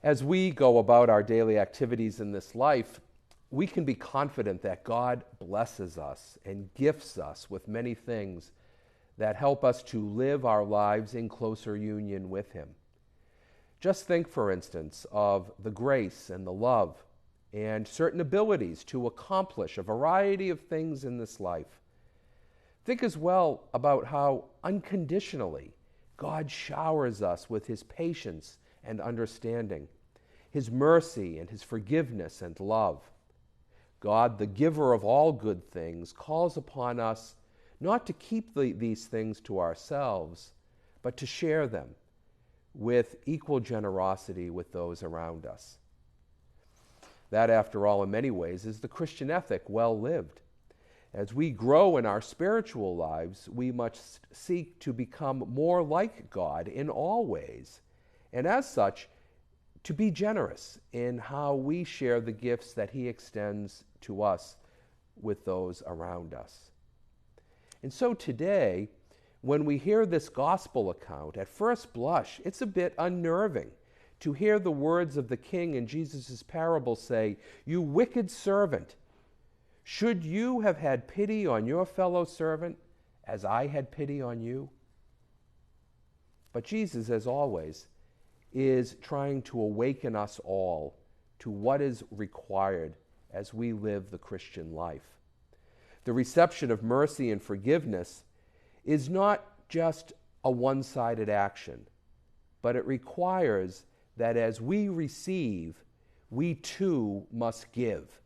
As we go about our daily activities in this life, we can be confident that God blesses us and gifts us with many things that help us to live our lives in closer union with Him. Just think, for instance, of the grace and the love and certain abilities to accomplish a variety of things in this life. Think as well about how unconditionally God showers us with His patience and understanding, His mercy and His forgiveness and love. God, the giver of all good things, calls upon us not to keep these things to ourselves, but to share them with equal generosity with those around us. That, after all, in many ways, is the Christian ethic well lived. As we grow in our spiritual lives, we must seek to become more like God in all ways, and as such, to be generous in how we share the gifts that He extends to us with those around us. And so today, when we hear this gospel account, at first blush, it's a bit unnerving to hear the words of the king in Jesus' parable say, "You wicked servant, should you have had pity on your fellow servant as I had pity on you?" But Jesus, as always, is trying to awaken us all to what is required as we live the Christian life. The reception of mercy and forgiveness is not just a one-sided action, but it requires that as we receive, we too must give.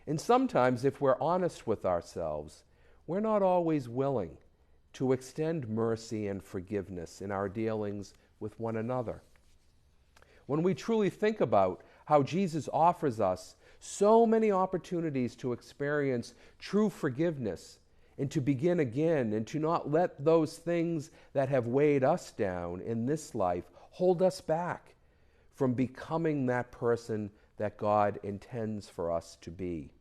And sometimes, if we're honest with ourselves, we're not always willing to extend mercy and forgiveness in our dealings with one another. When we truly think about how Jesus offers us so many opportunities to experience true forgiveness and to begin again and to not let those things that have weighed us down in this life hold us back from becoming that person that God intends for us to be,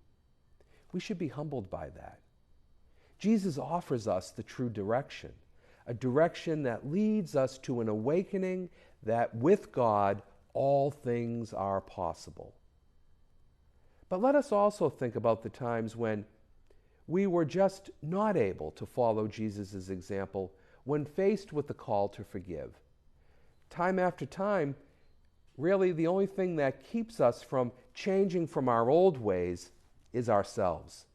we should be humbled by that. Jesus offers us the true direction, a direction that leads us to an awakening that with God all things are possible. But let us also think about the times when we were just not able to follow Jesus' example when faced with the call to forgive. Time after time, really the only thing that keeps us from changing from our old ways is ourselves.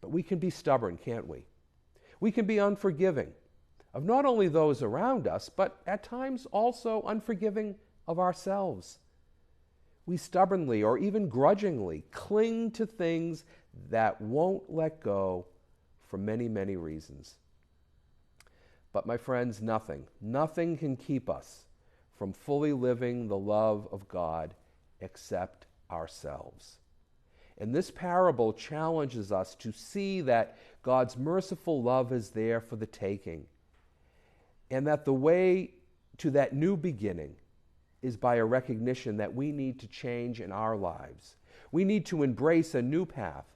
But we can be stubborn, can't we? We can be unforgiving of not only those around us, but at times also unforgiving of ourselves. We stubbornly or even grudgingly cling to things that won't let go for many, many reasons. But my friends, nothing can keep us from fully living the love of God except ourselves. And this parable challenges us to see that God's merciful love is there for the taking, and that the way to that new beginning is by a recognition that we need to change in our lives. We need to embrace a new path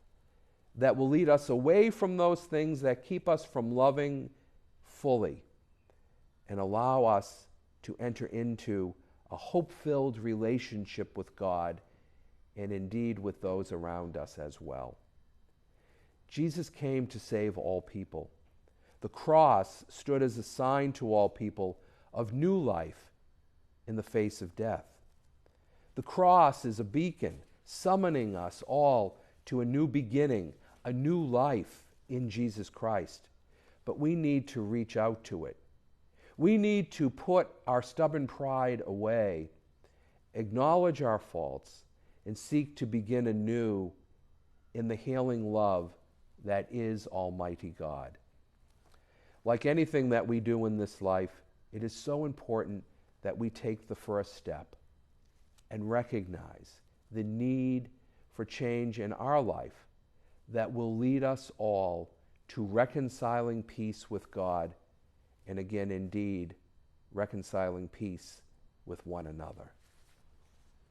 that will lead us away from those things that keep us from loving fully and allow us to enter into a hope-filled relationship with God and indeed with those around us as well. Jesus came to save all people. The cross stood as a sign to all people of new life in the face of death. The cross is a beacon summoning us all to a new beginning, a new life in Jesus Christ. But we need to reach out to it. We need to put our stubborn pride away, acknowledge our faults, and seek to begin anew in the healing love that is Almighty God. Like anything that we do in this life, it is so important that we take the first step and recognize the need for change in our life that will lead us all to reconciling peace with God and again, indeed, reconciling peace with one another.